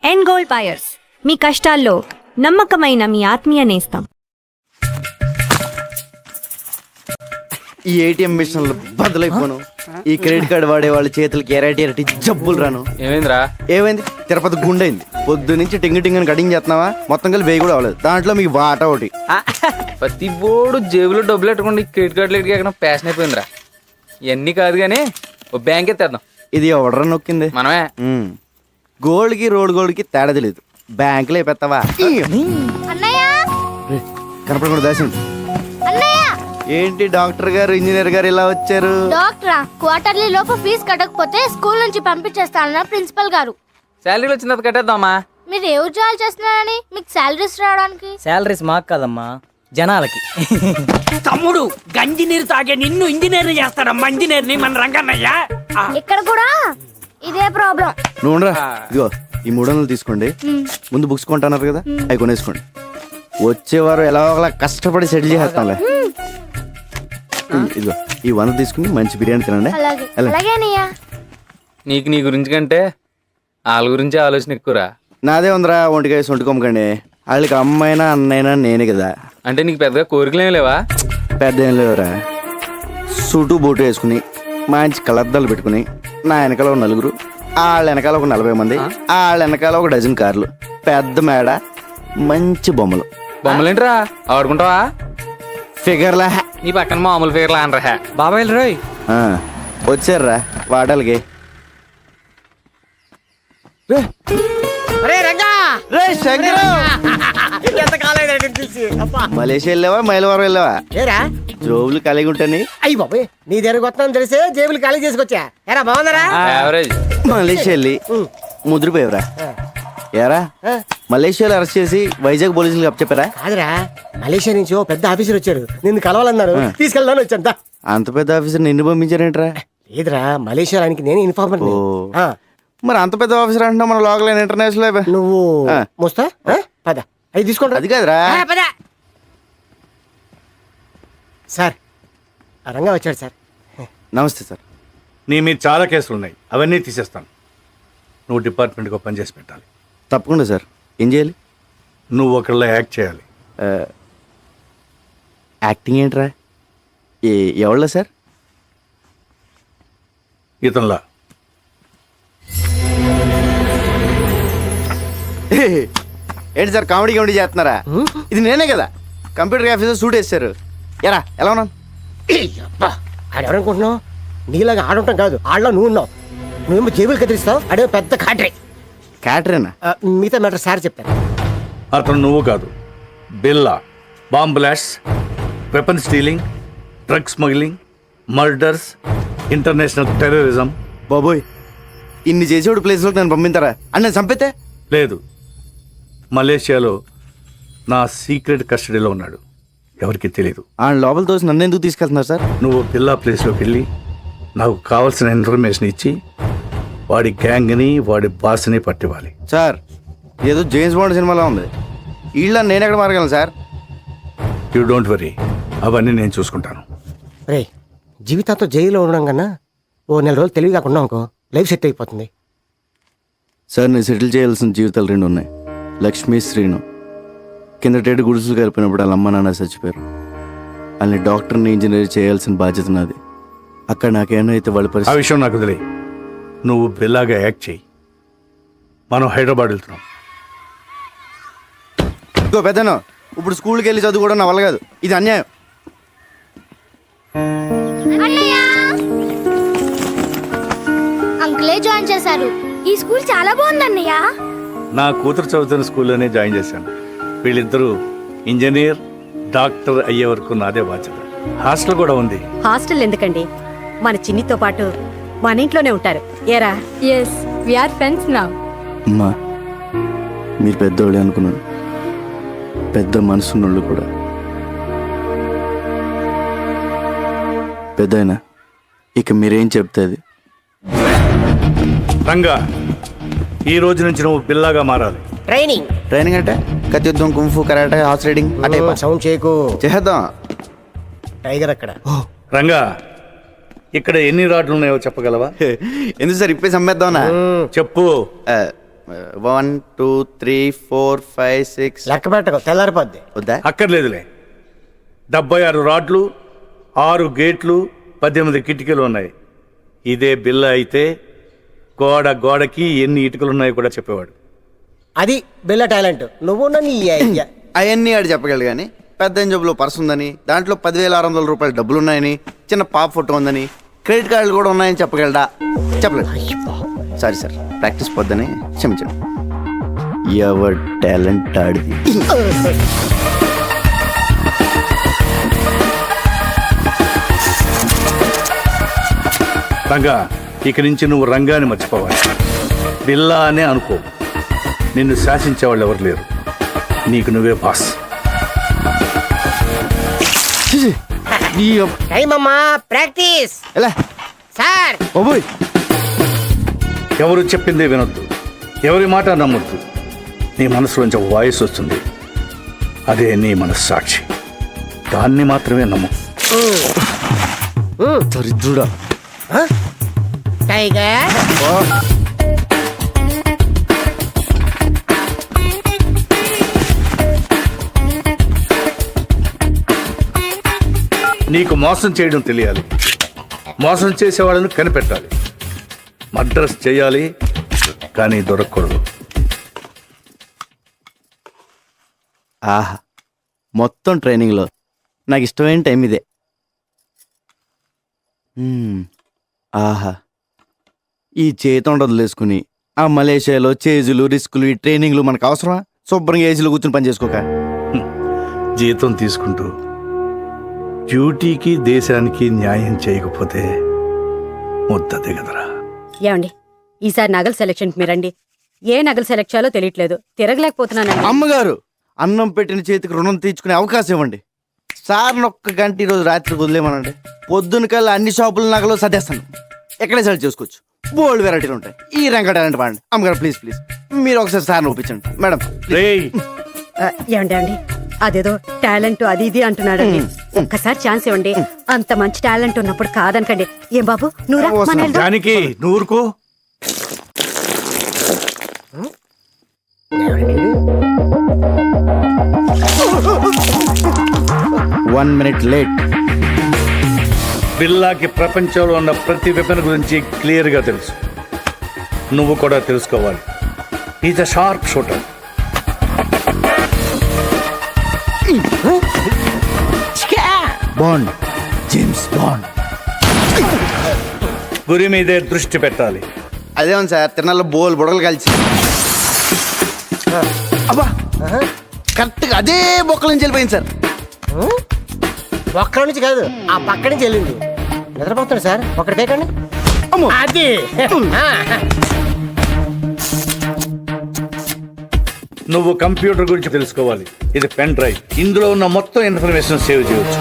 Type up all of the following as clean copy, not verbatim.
And gold buyers, మీ కష్టాల్లో నమ్మకమైన మీ ఆత్మీయ నేస్తం. ఈ ఏటీఎం మిషన్లు బదులైపోను. ఈ క్రెడిట్ కార్డు వాడే వాళ్ళ చేతులకి ఎరటి జబ్బులు రాను. ఏమైందిరా? ఏమైంది? తిరుపతి గుండైంది. పొద్దు నుంచి టింగ్ టింగ్ అని కటింగ్ చేస్తున్నావా? మొత్తం కలిసి వేయి కూడా అవ్వలేదు. దాంట్లో మీకు వాటా ఒకటి. ప్రతి బోర్డు జేబులో డబ్బులు పెట్టుకోండి. క్రెడిట్ కార్డులు ఎక్కడ ఫ్యాషన్ అయిపోయిందిరా. ఇవన్నీ కాదు కానీ ఓ బ్యాంక్ ఎత్తేద్దాం. ఇది ఎవడరా నొక్కింది? మనమే. గోల్డ్ కి రోడ్ గోల్డ్ కి తేడా తెలియదు. బ్యాంకులో పెడతావా? కనపడకుండా దాసింది. ఏంటి డాక్టర్ గారు ఇంజనీర్ గారు ఇలా వచ్చారు? డాక్టరా, క్వార్టర్లీ లోపు ఫీజు కట్టకపోతే స్కూల్ నుంచి పంపించేస్తానన్నారు ప్రిన్సిపల్ గారు. శాలరీలు వచ్చిన తర్వాత కట్టేద్దామా? మీరు ఏ ఉద్యోగాలు చేస్తున్నారని మీకు శాలరీస్ రావడానికి? శాలరీస్ మాకు కాదమ్మా, జనాలకి. తమ్ముడు గంజి నీరు తాగే నిన్ను ఇంజనీర్ చేస్తాడమ్మా. ఇంజనీర్ ని మన రంగన్నయ్య. ఇక్కడ కూడా ఇదే ప్రాబ్లం. నువ్వురా, ఇదిగో ఈ 300 తీసుకోండి. ముందు బుక్స్ కొంటున్నారు కదా, అవి కొనేసుకోండి. వచ్చేవారు ఎలా ఒకలా కష్టపడి సెటిల్ చేస్తానులే. ఇదిగో ఈ 100 తీసుకుని మంచి బిర్యానీ తినండి. అలాగేనయ్యా. నీకు నీ గురించి కంటే వాళ్ళ గురించి ఆలోచన ఎక్కువరా. నాదే ఉందిరా, ఒంటికాయ సొంటుకోమకండి. వాళ్ళకి అమ్మైనా అన్నైనా నేనే కదా. అంటే నీకు పెద్దగా కోరికలు ఏమి లేవా? పెద్ద ఏం లేవురా. సూటు బూటు వేసుకుని మంచి కలర్దాలు పెట్టుకుని నా వెనకాల ఒక 4, వాళ్ళ వెనకాల ఒక 40 మంది, వాళ్ళ వెనకాల ఒక డజన్ కార్లు, పెద్ద మేడ, మంచి బొమ్మలు. బొమ్మలేంట్రా ఆడుకుంటావా? ఫిగర్లా. నీ పక్కన మామూలు ఫిగర్లా అనరా? బాబాయ్ రోయ్ వచ్చారా వాడాలకి. మలేషియా వెళ్ళావా మైలవరం వెళ్ళావా? ఏరా జోబులు కలిగి ఉంటాని. అయ్యి బాబు, నీ దగ్గరకు వస్తాను తెలిసే జేబులు ఖాళీ చేసుకొచ్చా. ఎరా బాగున్నారా? యావరేజ్. మలేషియా వెళ్ళి ముద్రపోయావురా. ఏరా మలేషియాలో అరెస్ట్ చేసి వైజాగ్ పోలీసులు చెప్పారా? కాదురా, మలేషియా నుంచి ఓ పెద్ద ఆఫీసర్ వచ్చాడు, నిన్ను కలవాలన్నారు. తీసుకెళ్దాను వచ్చాను. అంత పెద్ద ఆఫీసర్ నిన్ను పంపించారేంట్రా? లేదురా, మలేషియా ఆయనకి నేను ఇన్ఫార్మర్. మరి అంత పెద్ద ఆఫీసర్ అంటున్నా మన లోకల్ ఇంటర్నేషనల్. నువ్వు మోస్తా పద, అవి తీసుకోండి. అది కాదురా. పద సార్, రంగా వచ్చాడు సార్. నమస్తే సార్. నీ మీద చాలా కేసులు ఉన్నాయి, అవన్నీ తీసేస్తాను. నువ్వు డిపార్ట్మెంట్కి పని చేసి పెట్టాలి. తప్పకుండా సార్. ఏం చేయాలి? నువ్వు ఒకళ్ళ యాక్ట్ చేయాలి. యాక్టింగ్ ఏంట్రా? ఎవళ్ళ సార్? ఇతనిలా. ఏంటి సార్ కామెడీ కామెడీ చేస్తున్నారా? ఇది నేనే కదా కంప్యూటర్ ఆఫీసర్ సూట్ వేస్తారు. ఎరా ఎలా ఉన్నాను? ఆడెవరనుకుంటున్నావు? నీలాగా ఆడుంటాం కాదు, ఆడలో నువ్వు ఉన్నావు. నువ్వేమో జేబులు కదిలిస్తావు, అడే పెద్ద కాటరే. క్యాటరేనా? మిగతా మ్యాటర్ సార్ చెప్పారు. అతను నువ్వు కాదు, బిల్లా. Bomb blast, weapon stealing, drug smuggling, murders, international terrorism. బాబోయ్, ఇన్ని చేసేవాడు ప్లేస్లోకి నన్ను పంపిస్తారా? అని నేను చంపితే? లేదు, మలేషియాలో నా సీక్రెట్ కస్టడీలో ఉన్నాడు, ఎవరికి తెలియదు. ఆ లోపల తోసి నన్ను ఎందుకు తీసుకెళ్తున్నారు సార్? నువ్వు బిల్లా ప్లేస్లోకి వెళ్ళి నాకు కావాల్సిన ఇన్ఫర్మేషన్ ఇచ్చి వాడి గ్యాంగ్ని వాడి బాస్ని పట్టివ్వాలి. సార్ ఏదో జేమ్స్ బాండ్ సినిమాలో ఉంది. వీళ్ళ నేను ఎక్కడ మారగలను సార్? యూ డోంట్ వరీ, అవన్నీ నేను చూసుకుంటాను. రే, జీవితాంతో జైల్లో ఉండడం కన్నా ఓ 4 రోజులు తెలివి కాకుండా అనుకో, లైఫ్ సెట్ అయిపోతుంది. సార్ నేను సెటిల్ చేయాల్సిన జీవితాలు 2 ఉన్నాయి. లక్ష్మీ, శ్రీను. కిందటేడు గుడుసులు కలిపినప్పుడు వాళ్ళ అమ్మ నాన్న చచ్చిపోయారు. వాళ్ళని డాక్టర్ని ఇంజనీర్ చేయాల్సిన బాధ్యత నాది. అక్కడ నాకేమో అయితే వాళ్ళ ఆ పరిస్థితి. విషయం నాకు తెలియ. నువ్వు బిల్లాగా యాక్ట్ చేయి. మనం హైదరాబాద్ వెళ్తున్నాం. ఇంకో పెద్దను ఇప్పుడు స్కూల్కి వెళ్ళి చదువుకోవడం నా వల్ల కాదు. ఇది అన్యాయం. అంకులే జాయిన్ చేశారు. ఈ స్కూల్ చాలా బాగుంది అన్నయ్య. నా కూతురు చదువుతున్న స్కూల్లోనే జాయిన్ చేశాను. వీళ్ళిద్దరూ ఇంజనీర్, డాక్టర్ అయ్యే వరకు నాదే బాధ్యత. హాస్టల్ కూడా ఉంది. హాస్టల్ ఎందుకండి, మన చిన్నితో పాటు మన ఇంట్లోనే ఉంటారు. ఏరా? Yes, we are friends now. అమ్మా, మీరు పెద్దోళ్ళే అనుకున్నాను. పెద్ద మనసున్నోళ్ళు కూడా. పెద్దయినా ఇక మీరేం చెప్తే అది. రంగా, ఈ రోజు నుంచి నువ్వు బిల్లాగా మారాలి. ట్రైనింగ్ అంటే కత్తి యుద్ధం, కుంఫు, కరాటే, హార్స్ రైడింగ్ అంటే సౌండ్ చేయకు. చేద్దాం. టైగర్ అక్కడ. రంగా, ఇక్కడ ఎన్ని రాడ్లు ఉన్నాయో చెప్పగలవా? ఎందుకు సార్ ఇప్పేసి అమ్మేద్దామనా? చెప్పు. 1 2 3 4 5 6 లెక్క పెట్టకు తెల్లారిపోద్ది. వద్దా? అక్కర్లేదులే. 76 రాడ్లు, 6 గేట్లు, 18 కిటికీలు ఉన్నాయి. ఇదే బిల్ల అయితే గోడకి ఎన్ని ఇటుకలు ఉన్నాయో కూడా చెప్పేవాడు. అది బిల్ల టాలెంట్. నువ్వు నన్ను అవన్నీ ఆడు చెప్పగలడు కానీ పెద్ద జబ్బులో పర్స్ ఉందని, దాంట్లో 10,600 రూపాయల డబ్బులు ఉన్నాయని, చిన్న పాప ఫోటో ఉందని, క్రెడిట్ కార్డులు కూడా ఉన్నాయని చెప్పగలడా? చెప్పలేదు. సారీ సార్, ప్రాక్టీస్ పొద్దని క్షమించండి. ఎవర్ టాలెంట్ ఆడిది. రంగా, ఇక నుంచి నువ్వు రంగాన్ని మర్చిపోవాలి. బిల్లా అనే అనుకో. నిన్ను శాసించేవాళ్ళు ఎవరు లేరు. నీకు నువ్వే బాస్. టైం అమ్మా, ప్రాక్టీస్. ఎలా సార్ ఓబోయ్, ఎవరు చెప్పిందే వినొద్దు, ఎవరి మాట నమ్మొద్దు. నీ మనసులోంచి వాయిస్ వస్తుంది, అదే నీ మనస్సాక్షి. దాన్ని మాత్రమే నమ్ము. దరిద్రుడా. టైగర్ నీకు మోసం చేయడం తెలియాలి, మోసం చేసేవాళ్ళని కనిపెట్టాలి. మర్డర్స్ చేయాలి కానీ దొరకకూడదు. ఆహా, మొత్తం ట్రైనింగ్లో నాకు ఇష్టమైన టైం ఇదే. ఆహా, ఈ చేతి వదిలేసుకుని ఆ మలేషియాలో చేజులు, రిస్కులు, ఈ ట్రైనింగ్లు మనకు అవసరమా? శుభ్రంగా ఏజీలో కూర్చొని పని చేసుకోక. జీతం తీసుకుంటూ డ్యూటీకి దేశానికి న్యాయం చేయకపోతే ముద్ద దిగదరా. ఏమండి, ఈసారి నగల సెలక్షన్ మీరండి. ఏ నగలు సెలెక్ట్ చేయాలో తెలియట్లేదు, తిరగలేకపోతున్నానండి. అమ్మగారు, అన్నం పెట్టిన చేతికి రుణం తీర్చుకునే అవకాశం ఇవ్వండి. సార్ని ఒక్క గంట ఈరోజు రాత్రి వదిలేమనండి. పొద్దున కల్లా అన్ని షాపుల నగలు సర్దేస్తాను. ఎక్కడే సెలెక్ట్ చేసుకోవచ్చు. బోల్డ్ వెరైటీలు ఉంటాయి. ఈ రంగ టాలెంట్ వాడండి. అమ్మగారు ప్లీజ్ ప్లీజ్ మీరు ఒకసారి సార్ని ఒప్పించండి మేడం. రేయ్, ఏమండి, అదేదో టాలెంట్ అది ఇది అంటున్నాడండి. ఒక్కసారి ఛాన్స్ ఇవ్వండి. అంత మంచి టాలెంట్ ఉన్నప్పుడు కాదనకండి. ఏం బాబు, నువ్వురా, మన వెళ్దాం. దానికి నూరుకో. 1 minute లేట్. బిల్లాకి ప్రపంచంలో ఉన్న ప్రతి వెపన్ గురించి క్లియర్గా తెలుసు. నువ్వు కూడా తెలుసుకోవాలి. Is a sharp shooter. Bond, James bond. గురి మీదే దృష్టి పెట్టాలి. అదేమో సార్, తిరణాల్లో బోల్ బుడగలు కలిసి అబ్బా కరెక్ట్గా అదే బొక్కల నుంచి వెళ్ళిపోయింది సార్. ఒక్కడి నుంచి కాదు, ఆ పక్క నుంచి వెళ్ళింది. నిద్రపోతాడు సార్, ఒకటి కేకండి. అది నువ్వు కంప్యూటర్ గురించి తెలుసుకోవాలి. ఇది పెన్ డ్రైవ్. ఇందులో ఉన్న మొత్తం ఇన్ఫర్మేషన్ సేవ్ చేయవచ్చు.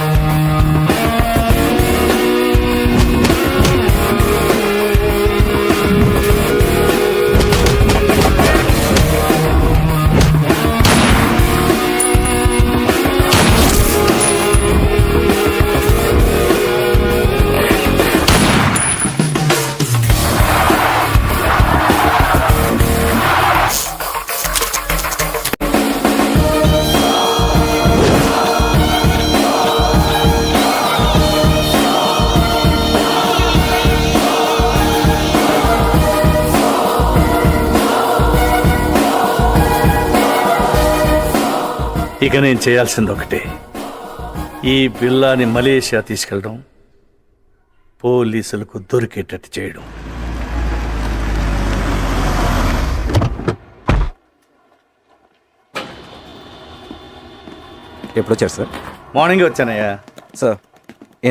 ఇక నేను చేయాల్సింది ఒకటే, ఈ బిల్లాని మలేషియా తీసుకెళ్ళడం, పోలీసులకు దొరికేటట్టు చేయడం. ఎప్పుడు వచ్చారు సార్? మార్నింగ్ వచ్చానయ్యా. సార్,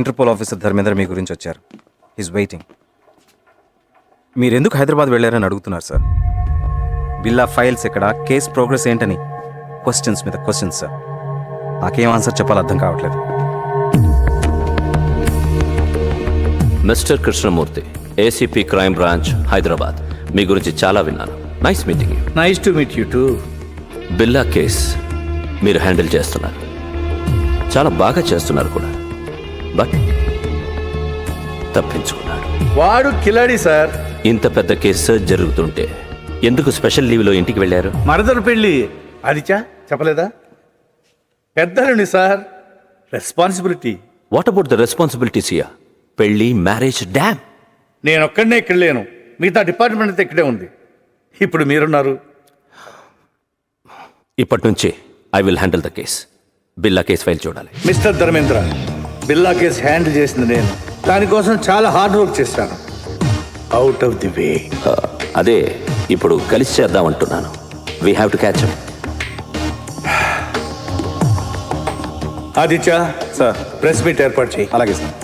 ఇంటర్పోల్ ఆఫీసర్ ధర్మేంద్ర మీ గురించి వచ్చారు. Is waiting. మీరు ఎందుకు హైదరాబాద్ వెళ్ళారని అడుగుతున్నారు సార్. బిల్లా ఫైల్స్ ఎక్కడ, కేస్ ప్రోగ్రెస్ ఏంటని క్వశ్చన్స్ మీద క్వశ్చన్స్ సార్. నాకేం ఆన్సర్ చెప్పాలో అర్థం కావట్లేదు. Mister Krishnamurthy, ACP crime branch, Hyderabad. మీ గురించి చాలా విన్నాను. Nice meeting you. Nice to meet you too. Billa case మీరు హ్యాండిల్ చేస్తున్నారు, చాలా బాగా చేస్తున్నారు కూడా. బట్ తప్పించుకున్నాడు. వాడు కిలాడి సార్. ఇంత పెద్ద కేసు జరుగుతుంటే ఎందుకు స్పెషల్ లీవ్లో ఇంటికి వెళ్ళారు? మరదలు పెళ్ళి. ఆదిత్య చెప్పలేదా? పెద్దలండి sir, responsibility. What about the responsibilities here? పెళ్లి, మ్యారేజ్, డ్యామ్. నేను ఒక్కడనే ఇక్కడ లేను, మిగతా డిపార్ట్మెంట్ అంతా ఇక్కడే ఉంది. ఇప్పుడు మీరున్నారు. ఇప్పటి నుంచి I will handle the case. Billa case file చూడాలి. Mister Dharmendra, Billa case handle చేసింది నేను. దానికోసం చాలా హార్డ్ వర్క్ చేశాను. Out of the way. అదే ఇప్పుడు కలిసి చేద్దామంటున్నాను. We have to catch him. Aditya sir. Press meet ఏర్పాటు చేయి. అలాగే sir.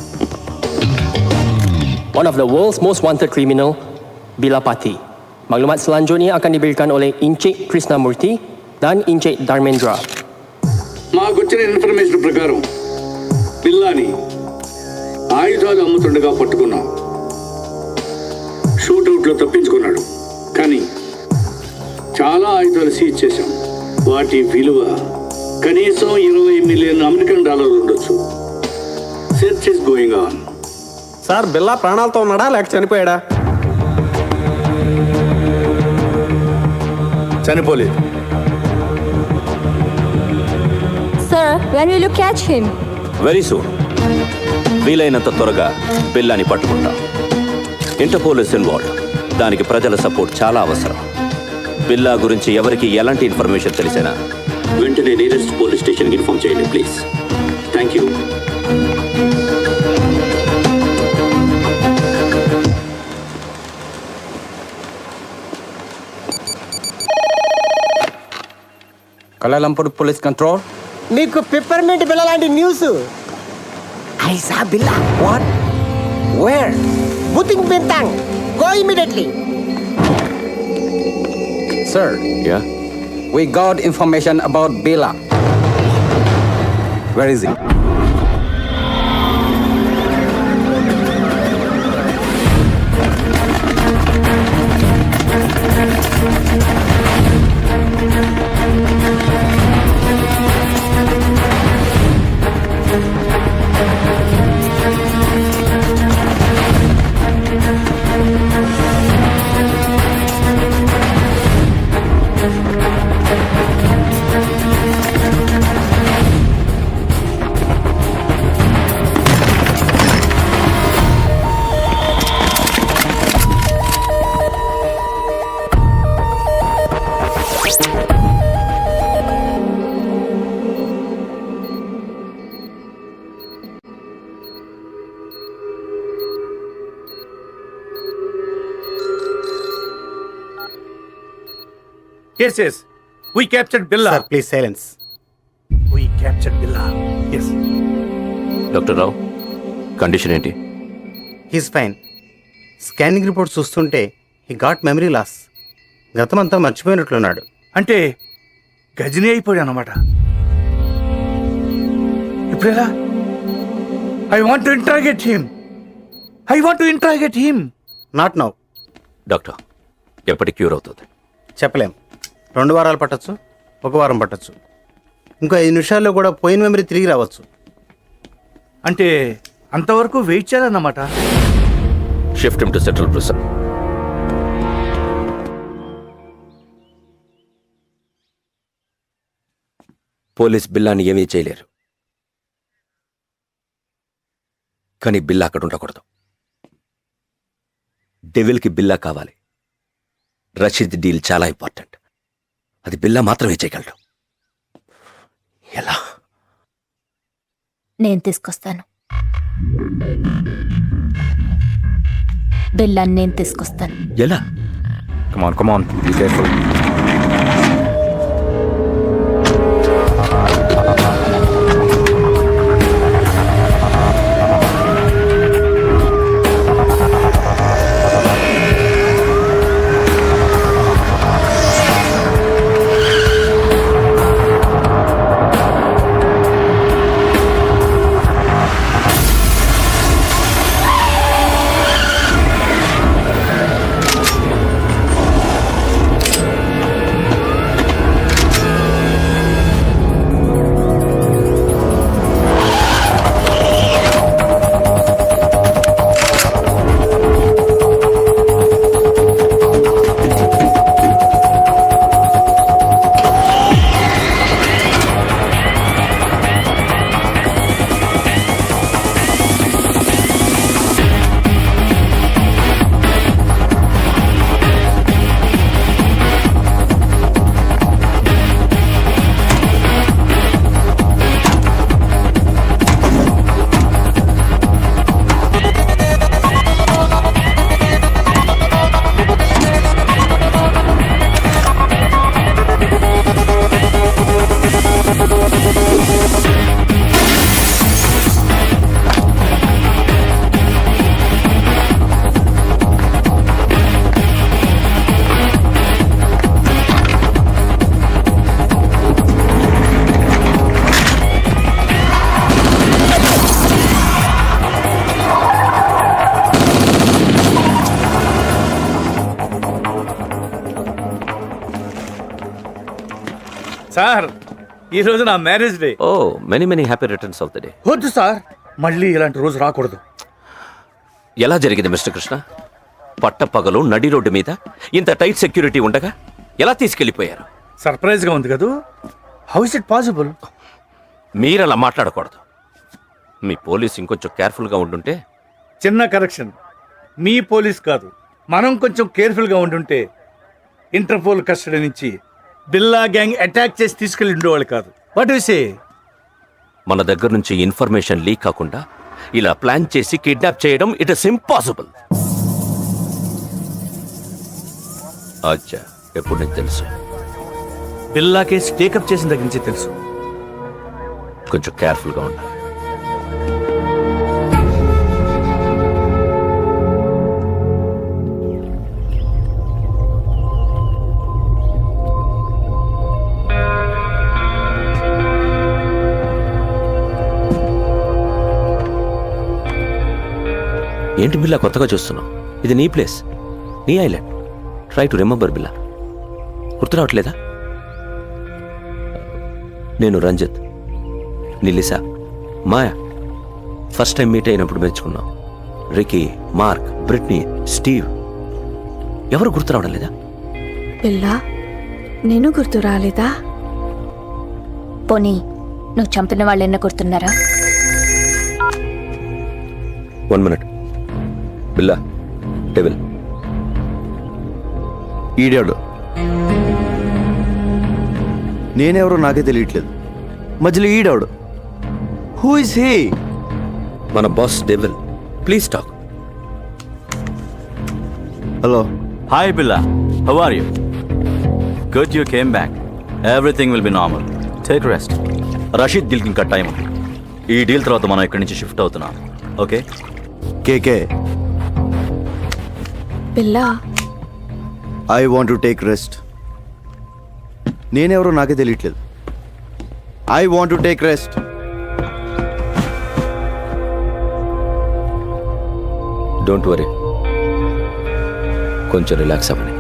One of the world's most wanted criminal, Bila Pati. Maklumat selanjutnya akan diberikan oleh Encik Krishnamurti dan Encik Dharmendra. మాకు వచ్చిన information ప్రకారం పిల్లాని ఆయుధాలు అమ్ముతుండగా పట్టుకున్నాం. షూట్అవుట్లో తప్పించుకున్నాడు, కానీ చాలా ఆయుధాలు సీజ్ చేశాం. వాటి విలువ కనీసం $20 మిలియన్ ఉండొచ్చు. Search is going on. Sir Billa ప్రాణాలతో ఉన్నాడా లేక చనిపోయాడా? చనిపోలేదు. Sir, when will you catch him? Very soon. వీలైనంత త్వరగా బిల్లాని పట్టుకుంటాం. Interpol is involved. దానికి ప్రజల సపోర్ట్ చాలా అవసరం. బిల్లా గురించి ఎవరికి ఎలాంటి ఇన్ఫర్మేషన్ తెలిసినా వెంటనే నియరెస్ట్ పోలీస్ స్టేషన్కి ఇన్ఫార్మ్ చేయండి please. Thank you. Kuala Lumpur police control. నీకు పిప్పర్మెంట్ బిల్ల లాంటి న్యూస్. ఐసా బిల్లా. వాట్? వేర్? బుతింగ్ Bintang. Go immediately. Sir, yeah, we got information about Bela. Where is he? Yes, yes. We captured Billa. Sir, please silence. We captured Billa. Yes. Doctor Rao, condition ఏంటి? He's fine. Scanning report చూస్తుంటే he got memory loss. గతమంతా మర్చిపోయినట్లున్నాడు. అంటే గజనీ అయిపోయాడు అన్నమాట. ఇప్పుడెలా? I want to interrogate him. Not now. Doctor, ఎప్పటికి cure అవుతుంది? చెప్పలేం. 2 వారాలు పట్టచ్చు, 1 వారం పట్టచ్చు, ఇంకో 5 నిమిషాల్లో కూడా పోయిన మెమరీ తిరిగి రావచ్చు. అంటే అంతవరకు వెయిట్ చేయాలన్నమాట. Shift him to central prison. Police బిల్లాని ఏమీ చేయలేరు, కానీ బిల్లా అక్కడ ఉండకూడదు. డెవిల్కి బిల్లా కావాలి. రషీద్ డీల్ చాలా ఇంపార్టెంట్. అది బిల్లా మాత్రమే చేయగలడు. ఎలా? నేను తీసుకొస్తాను. బిల్లాన్ని నేను తీసుకొస్తాను. ఎలా? Come on, be careful. Sir ఈ రోజు నా marriage day. Oh many many happy returns of the day. వద్దు సార్, మళ్ళీ ఇలాంటి రోజు రాకూడదు. ఎలా జరిగింది మిస్టర్ కృష్ణ? పట్టపగలు నడి రోడ్డు మీద ఇంత టైట్ సెక్యూరిటీ ఉండగా ఎలా తీసుకెళ్లిపోయారు? సర్ప్రైజ్ గా ఉంది కదూ. How is it possible? మీరలా మాట్లాడకూడదు. మీ పోలీస్ ఇంకొంచెం కేర్ఫుల్గా ఉండుంటే. చిన్న కరెక్షన్, మీ పోలీస్ కాదు, మనం కొంచెం కేర్ఫుల్గా ఉండుంటే ఇంటర్పోల్ కస్టడీ నుంచి బిల్లా గ్యాంగ్ అటాక్ చేసి తీసుకెళ్ళి ఉండేవాళ్ళు కాదు. What you say? మన దగ్గర నుంచి ఇన్ఫర్మేషన్ లీక్ కాకుండా ఇలా ప్లాన్ చేసి కిడ్నాప్ చేయడం ఇట్ ఇస్ ఇంపాసిబుల్. అచ్చా, ఎప్పుడు నీకు తెలుసు? బిల్లా కేసు టేకప్ చేసిన దగ్గర నుంచి తెలుసు. కొంచెం కేర్ఫుల్గా ఉండాలి. ఏంటి బిల్లా కొత్తగా చూస్తున్నావు? ఇది నీ ప్లేస్, నీ ఐలాండ్. ట్రై టు రిమెంబర్ బిల్లా. గుర్తు రావట్లేదా? నేను రంజిత్, నిలిసా, మాయా ఫస్ట్ టైం మీట్ అయినప్పుడు మెచ్చుకున్నాం. రికీ, మార్క్, బ్రిట్నీ, స్టీవ్, ఎవరు గుర్తు రావడం లేదా? పిల్లా, నేను గుర్తు రాలేదా? పోనీ నువ్వు చంపిన వాళ్ళు ఎన్న గుర్తున్నారా? 1 minute. బిల్లా, డెవిల్. ఈడాడు. నేనెవరో నాకే తెలియట్లేదు. మధ్యలో ఈడాడు. Who is he? మన boss devil. Please talk. Hello. Hi Billa, how are you? Good you came back. Everything will be normal. Take rest. Rashid డీల్కి ఇంకా టైం ఉంది. ఈ డీల్ తర్వాత మనం ఇక్కడి నుంచి షిఫ్ట్ అవుతున్నాం. ఓకే? కేకే, పిల్లా, I want to take rest. నేనెవరో నాకే తెలియట్లేదు. I want to take rest. Don't worry, కొంచెం రిలాక్స్ అవ్వండి.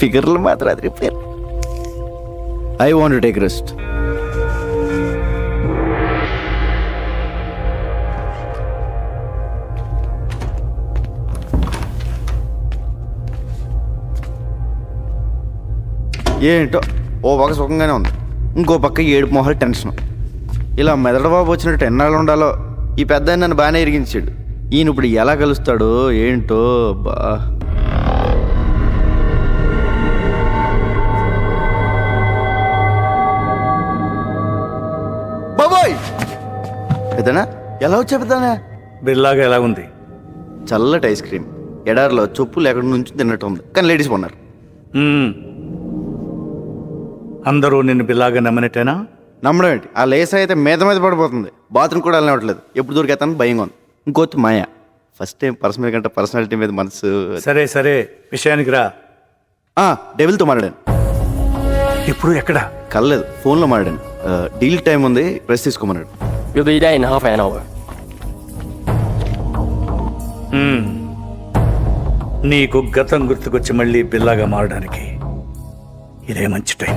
ఫిగర్లు మాత్రం అది repair. I want to take rest. ఏంటో ఓ పక్క సుఖంగానే ఉంది, ఇంకో పక్క ఏడుపు మొహాలు టెన్షన్. ఇలా మెదడబాబు వచ్చినట్టు ఎన్నాళ్ళు ఉండాలో. ఈ పెద్ద నన్ను బాగానే ఇరిగించాడు. ఈయన ఇప్పుడు ఎలా కలుస్తాడో ఏంటో. బా బాబోయ్, పెద్దనా ఎలా వచ్చా పెద్దనా? బిల్లాగా ఎలా ఉంది? చల్లటి ఐస్ క్రీమ్ ఎడారిలో చొప్పులు ఎక్కడి నుంచి తిన్నట్టు ఉంది, కానీ లేడీస్ కొన్నారు. అందరూ నిన్ను బిల్లాగా నమ్మనట్టేనా? నమ్మడం ఏంటి? ఆ లేస్ అయితే మీద మీద పడిపోతుంది. బాత్రూమ్ కూడా వెళ్ళనివ్వట్లేదు. ఎప్పుడు దొరికేస్తాను భయంగా ఉంది. ఇంకోటి మాయా, ఫస్ట్ టైం పర్సనల్ కంటే పర్సనాలిటీ మీద మనసు. సరే సరే, విషయానికి రా. డెవిల్తో మాట్లాడాను. ఇప్పుడు ఎక్కడ? కలలేదు, ఫోన్లో మాట్లాడాను. డీల్ టైం ఉంది, press తీసుకోమన్నాడు. We'll be there in half an hour. నీకు గతం గుర్తుకొచ్చి మళ్ళీ బిల్లాగా మారడానికి ఇదే మంచి టైం.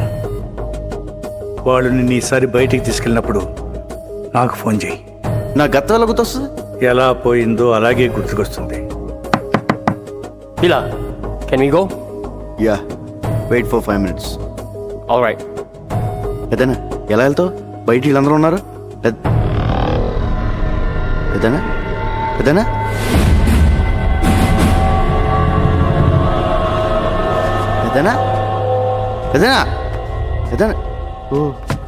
వాళ్ళు నిన్ను ఈసారి బయటికి తీసుకెళ్ళినప్పుడు నాకు ఫోన్ చేయి. నా గతం ఎలా గుర్తొస్తుంది? ఎలా పోయిందో అలాగే గుర్తుకొస్తుంది. Billa, can we go? Yeah, wait for 5 minutes. All right. పెద్దనా ఎలా వెళ్తావు? బయట వీళ్ళందరూ ఉన్నారు. పెద్దనా పెద్దనా పెద్దనా పెద్దనా పెద్దనా ఓ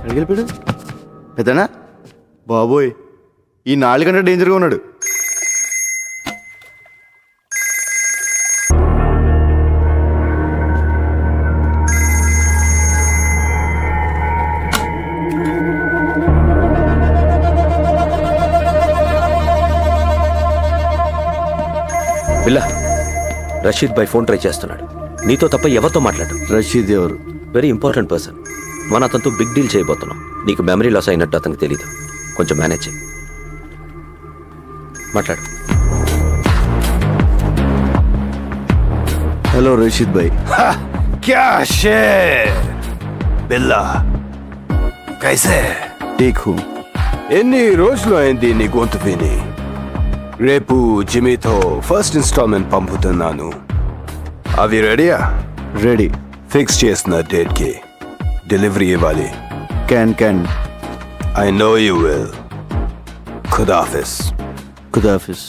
అడిగిపోయాడు. పెద్దనా బాబోయ్, ఈ 4 గంటల డేంజర్గా ఉన్నాడు. బిల్లా, రషీద్ బై ఫోన్ ట్రై చేస్తున్నాడు. నీతో తప్ప ఎవరితో మాట్లాడు? రషీద్ ఎవరు? Very important person. మన అతనితో బిగ్ డీల్ చేయబోతున్నాం. నీకు మెమరీ లాస్ అయినట్టు అతనికి తెలీదు. కొంచెం మేనేజ్ చేయి. మాట్లాడు. హలో రషీద్ భాయ్. क्या शेर बिल्ला कैसे ఠీక్ హూ. ఎన్ని రోజులు అయింది నీ గొంతు విని? రేపు జిమీతో ఫస్ట్ ఇన్స్టాల్మెంట్ పంపుతున్నాను. అవి రెడీయా? రెడీ. ఫిక్స్ చేసిన డేట్కి డెలివరీ ఇవ్వాలి. Can I know you will. ఖుదాఫిస్. ఖుదాఫిస్.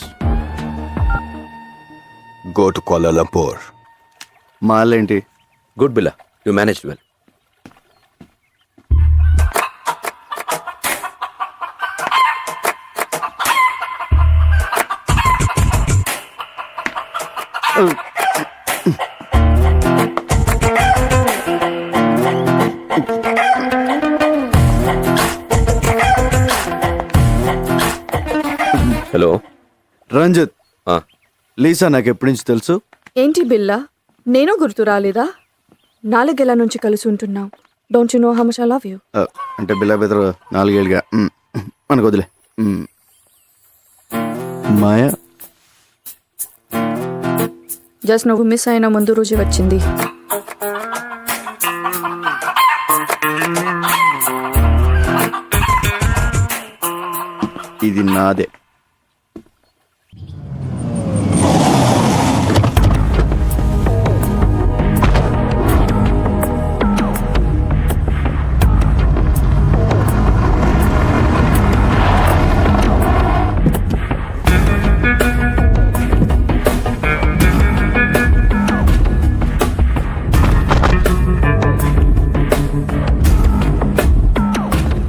Go to Kuala Lumpur. మాలేంటి? Good Billa, you manage well. Hello Ranjit, Lisa నాకు ఎప్పటి నుంచి తెలుసు? ఏంటి బిల్లా, నేను గుర్తు రాలేదా? 4 ఏళ్ల నుంచి కలిసి ఉంటున్నాం. Don't you know how much I love you? అంటే బిల్లా బెదరు 4 ఏళ్ళుగా మనకు వదిలే. మాయా జస్ట్ నువ్వు మిస్ అయిన ముందు రోజు వచ్చింది. ఇది నాదే.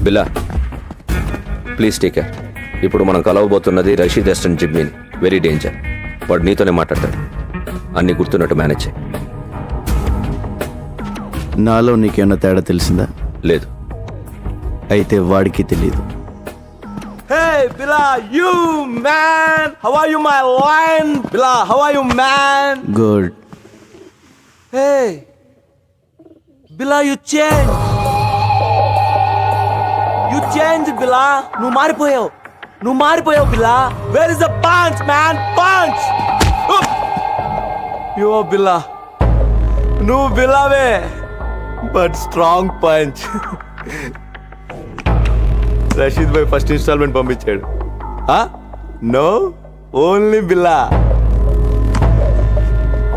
బిల్లా ప్లీజ్ టేక్ కేర్. ఇప్పుడు మనం కలవబోతున్నది రషీద్ ఎస్టన్ జిమ్మిన్. Very danger. వాడు నీతోనే మాట్లాడతాడు. అన్ని గుర్తున్నట్టు మేనేజ్ చేయి. నాలో నీకేమన్నా తేడా తెలిసిందా? లేదు. అయితే వాడికి తెలియదు. Hey, Bila, you man! How are you, my lion? Bila, how are you, man? Good. Hey, Bila, you changed. You changed, Bila. నువ్వు మారిపోయావు, Bila. Where is the punch, man? Punch! You are Bila. నువ్వు Bilaవే, but strong punch. Rashid bhai first installment పంపించాడు. No, only Billa.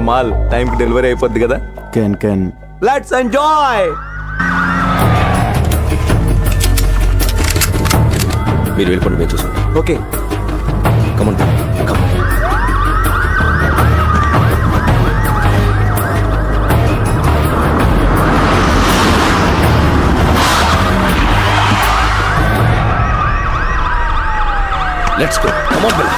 మాల్ టైంకి delivery అయిపోద్ది కదా. Can let's enjoy. మీరు వెళ్ళిపోండి, మేము చూసుకోండి. Okay, come on come on. Let's go. Come on, Bella.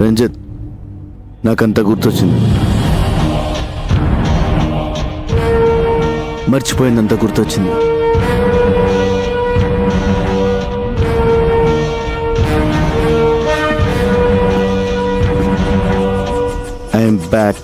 Ranjit, నాకంతా గుర్తొచ్చింది. మర్చిపోయిందంతా గుర్తొచ్చింది. I'm back.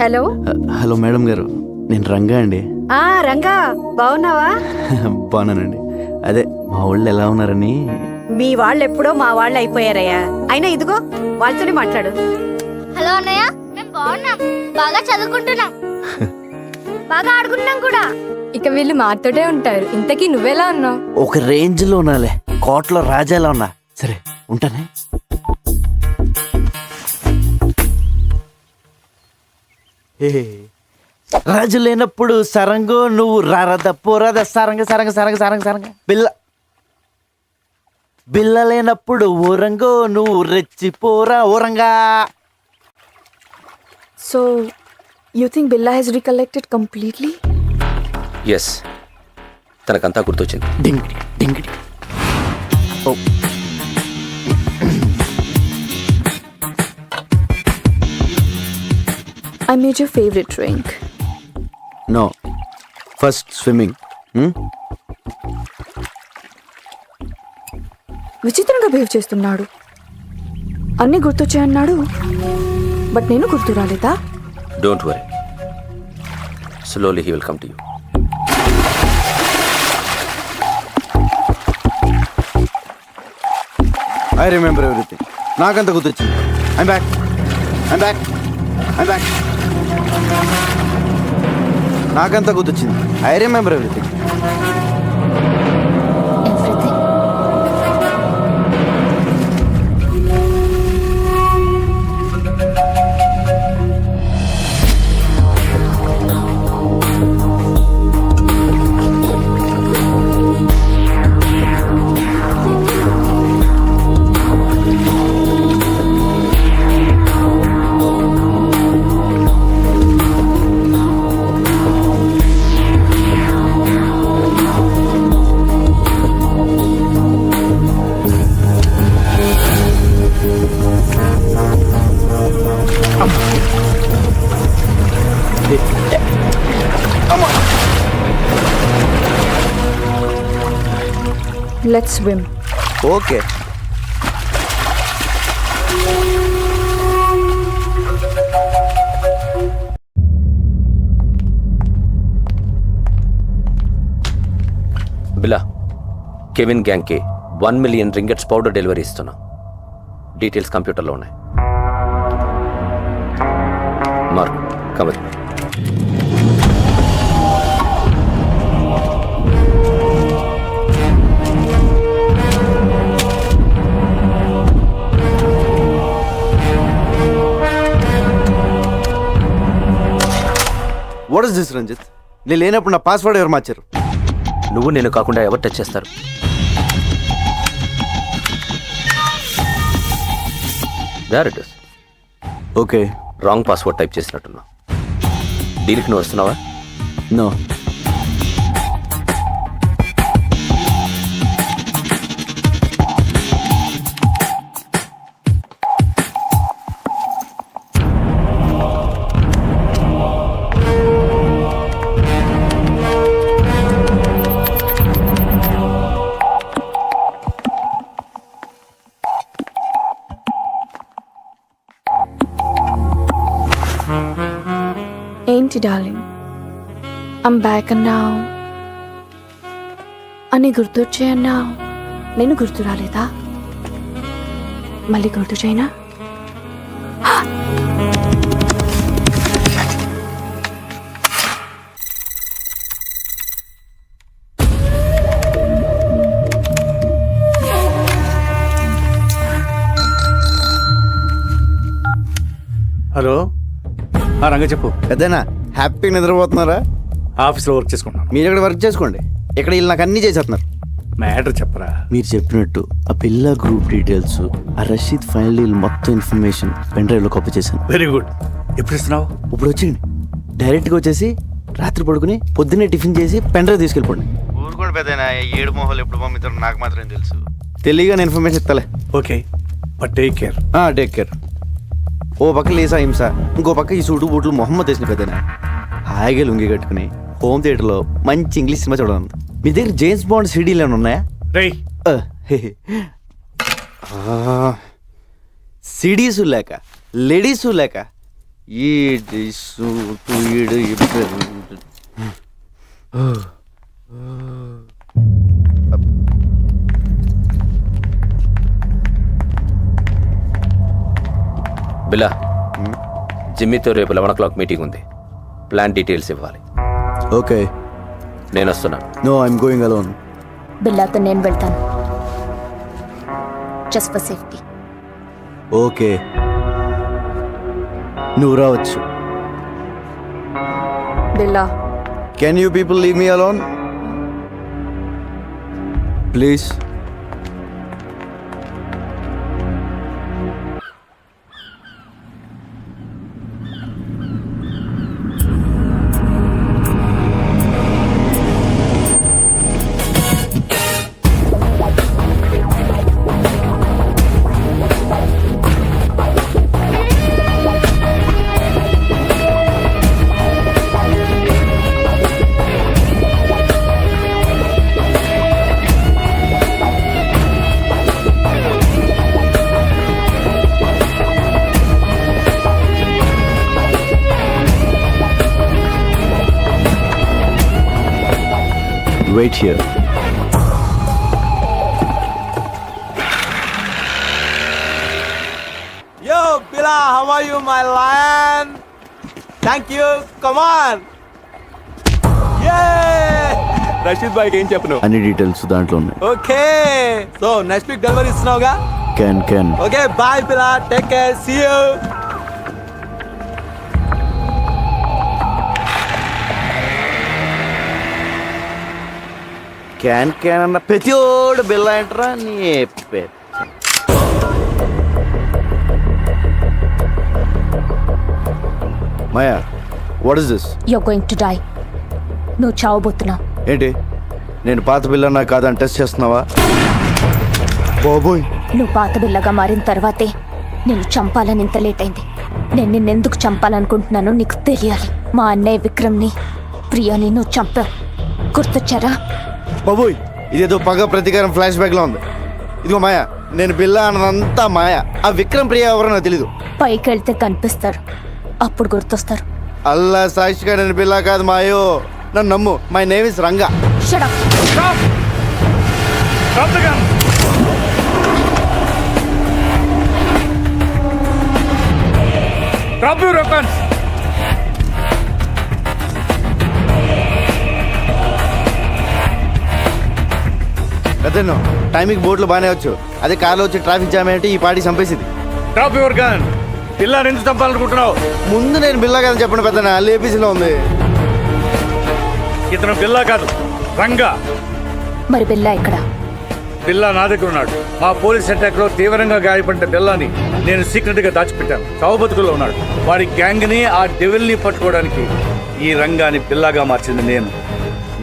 Hello hello madam గారు, నేను రంగా అండి. రంగా బాగున్నావా? బాగున్నానండి. అదే మా వాళ్ళు ఎలా ఉన్నారని. మీ వాళ్ళు ఎప్పుడో మా వాళ్ళు అయిపోయారయ్యా. అయినా ఇదిగో వాళ్ళతోనే మాట్లాడు. హలో అన్నయ్య, మేము బాగున్నాం, బాగా చదువుకుంటున్నాం, బాగా ఆడుకుంటున్నాం కూడా. ఇక వీళ్ళు మాతోటే ఉంటారు. ఇంతకీ నువ్వెలా ఉన్నావు? ఒక రేంజ్ లో ఉన్నాలే, కోట్లో రాజాలా ఉన్నా. సరే ఉంటానే. రాజు లేనప్పుడు సరంగు నువ్వు రారద పోరాద సరంగ సరంగ సరంగ సరంగ సరంగ బిల్ల బిల్ల లేనప్పుడు ఊరంగో నువ్వు రెచ్చిపోరా ఊరంగా. So you think Billa has recollected completely? Yes, తనకంతా గుర్తొచ్చింది. డింగిడి డింగిడి. Oh I made your favorite drink. No, first swimming. విచిత్రంగా బిహేవ్ చేస్తున్నాడు. అన్నీ గుర్తొచ్చాయన్నాడు, బట్ నేను గుర్తు రాలేదా? Don't worry, slowly he will come to you. I remember everything. నాకంత గుర్తొచ్చింది. I'm back, I'm back, I'm back. నాకంత గుర్తొచ్చింది. I remember everything. Let's swim. Okay. Billa, Kevin గ్యాంగ్కి 1 మిలియన్ రింగెట్స్ పౌడర్ డెలివరీ ఇస్తున్నా. డీటెయిల్స్ కంప్యూటర్లో ఉన్నాయి. Mark Comer. What is this Ranjit? నేను లేనప్పుడు నా పాస్వర్డ్ ఎవరు మార్చారు? నువ్వు నేను కాకుండా ఎవరు టచ్ చేస్తారు? There it is. Okay, wrong password type చేసినట్టున్నా. డీల్కి నువ్వు వస్తున్నావా? నో. ఏంటి డార్లింగ్, ఐమ్ బ్యాక్ అన్నావు, అని గుర్తొచ్చాయన్నావు. నేను గుర్తు రాలేదా? మళ్ళీ గుర్తు చేయనా? హలో, రంగ చెప్పు. పెద్దనా హ్యాపీగా నిద్రపోతున్నారా? ఆఫీస్లో వర్క్ చేసుకుంటున్నాను. మీరు ఇక్కడ వర్క్ చేసుకోండి, ఇక్కడ వీళ్ళు నాకు అన్నీ చేసేస్తున్నారు. మ్యాటర్ చెప్పరా. మీరు చెప్పినట్టు ఆ పిల్ల గ్రూప్ డీటెయిల్స్, ఆ రషీద్ ఫైనల్ డీల్ మొత్తం ఇన్ఫర్మేషన్ పెన్ డ్రైవ్లో కాపీ చేశాను. Very good. ఎప్పుడు ఇస్తున్నావు? ఇప్పుడు వచ్చేయండి, డైరెక్ట్గా వచ్చేసి రాత్రి పడుకుని పొద్దున్నే టిఫిన్ చేసి పెన్ డ్రైవ్ తీసుకెళ్ళిపోండి. ఊరుకోండి పెద్దనా, 7 మొహాలు ఎప్పుడు పంపిస్తారో నాకు మాత్రం తెలుసు. తెలియగానే ఇన్ఫర్మేషన్ ఇస్తాలే. Okay, but take care. Take care. ఓ పక్క లేసా హింస, ఇంకో పక్క ఈ సూటు బూట్లు మొహమ్మద్ వేసిన పెద్దనా హాయిగా లుంగి కట్టుకుని హోమ్ థియేటర్లో మంచి ఇంగ్లీష్ సినిమా చూడాలి. మీ దగ్గర జేమ్స్ బాండ్ సీడీలు ఏమైనా ఉన్నాయా? సిడీసు లేక లేడీసు లేక ఈడు సూటు ఈడు ఇబ్బరు. బిల్లా, జిమ్మీతో రేపు 11 o'clock మీటింగ్ ఉంది. ప్లాన్ డీటెయిల్స్ ఇవ్వాలి. ఓకే, నేను వస్తున్నాను. No I'm going alone. బిల్లాతో నేను వెళ్తాను, జస్ట్ ఫర్ సేఫ్టీ. ఓకే, నువ్వు రావచ్చు. Billa, can you people leave me alone please? Wait here. Yo, Bila, how are you, my lion? Thank you. Come on. Yeah. Rashid బాయ్కి ఏం చెప్పను? అన్ని డీటెయిల్స్ దాంట్లో ఉన్నాయి. Okay, so next week delivery ఇస్తున్నావుగా? Can. Okay, bye Billa, take care, see you. క్యాన్ అన్న ప్రతిోడు బిల్ల ఏంట్రా నీ పేరు. Maya, what is this? You are going to die. నువ్వు చావబోతున్నావు. ఏంటి, నేను పాత బిల్లన్నా కాదని టెస్ట్ చేస్తున్నావా? బాబోయ్, నువ్వు పాత బిల్లగా మారిన తర్వాతే నేను చంపాలని ఇంత లేట్ అయింది. నేను నిన్నెందుకు చంపాలనుకుంటున్నానో నీకు తెలియాలి. మా అన్నయ్య విక్రమ్ని, ప్రియాని నువ్వు చంపావు. గుర్తొచ్చారా? బాబోయ్, ఇదేదో పగ ప్రతీకారం ఫ్లాష్ బ్యాక్ లో ఉంది. ఇదిగో మాయా, నేను బిల్లా అన్నదంతా మాయా. ఆ విక్రమ్ ప్రియ ఎవరో నాకు తెలీదు. పైకి వెళ్తే కనిపిస్తారు, అప్పుడు గుర్తొస్తారు. అల్లా సాక్షిగా నేను బిల్లా కాదు మాయో, నన్ను నమ్ము. My name is Ranga. Shut up. Stop the gun. Drop your weapons. అదేనో టైంకి బోట్లో బాగానే వచ్చు, అదే కార్లో వచ్చి ట్రాఫిక్ జామ్ ఏంటి ఈ పార్టీ చంపేసింది. Drop your gun. పిల్లా ఎందుకు చంపాలనుకుంటున్నావు? ముందు నేను బిల్లా కాదని చెప్పండి పెద్దనా, లేపీసీలో ఉంది. ఇతను బిల్లా కాదు, రంగా. మరి బిల్లా ఇక్కడ? బిల్లా నా దగ్గర ఉన్నాడు. మా పోలీస్ అటాక్ లో తీవ్రంగా గాయపడిన బిల్లాని నేను సీక్రెట్ గా దాచిపెట్టాను. చావుబతుకుల్లో ఉన్నాడు. వాడి గ్యాంగ్ ని, ఆ డెవిల్ ని పట్టుకోవడానికి ఈ రంగాని బిల్లాగా మార్చింది నేను.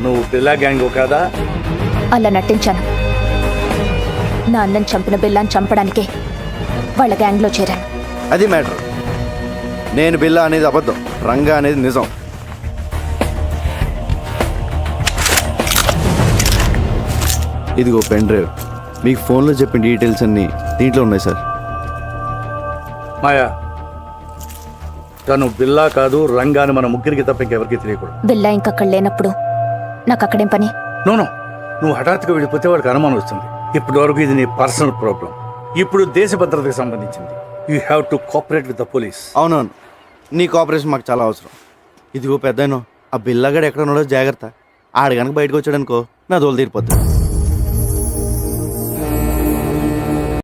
నువ్వు బిల్లా గ్యాంగ్ కాదా? అలా నటించాను. నా అన్నని చంపిన బిల్లాని చంపడానికే వాళ్ళ గ్యాంగ్లో చేరాను. అది మ్యాటర్. నేను బిల్లా అనేది అబద్ధం, రంగా అనేది నిజం. ఇదిగో పెన్ డ్రైవ్, మీకు ఫోన్లో చెప్పిన డీటెయిల్స్ అన్నీ దీంట్లో ఉన్నాయి సార్. మాయా, తను బిల్లా కాదు, రంగాని మన ముగ్గురికి తప్ప ఇంకెవరికి తెలియకూడదు. బిల్లా ఇంకక్కడ లేనప్పుడు నాకు అక్కడేం పని? నోనో, నువ్వు హఠాత్తుగా వెళ్ళిపోతే వాడికి అనుమానం వస్తుంది. ఇప్పటి వరకు ఇది నీ పర్సనల్ ప్రాబ్లం. ఇప్పుడు దేశ భద్రతకు సంబంధించింది. You have to cooperate with the police. అవునవును, నీ కోఆపరేషన్ మాకు చాలా అవసరం. ఇదిగో పెద్దనో, ఆ బిల్లాగాడు ఎక్కడ ఉన్నాడో జాగ్రత్త. ఆడు కనుక బయటకు వచ్చాడనుకో నా దోలు తీరిపోతుంది.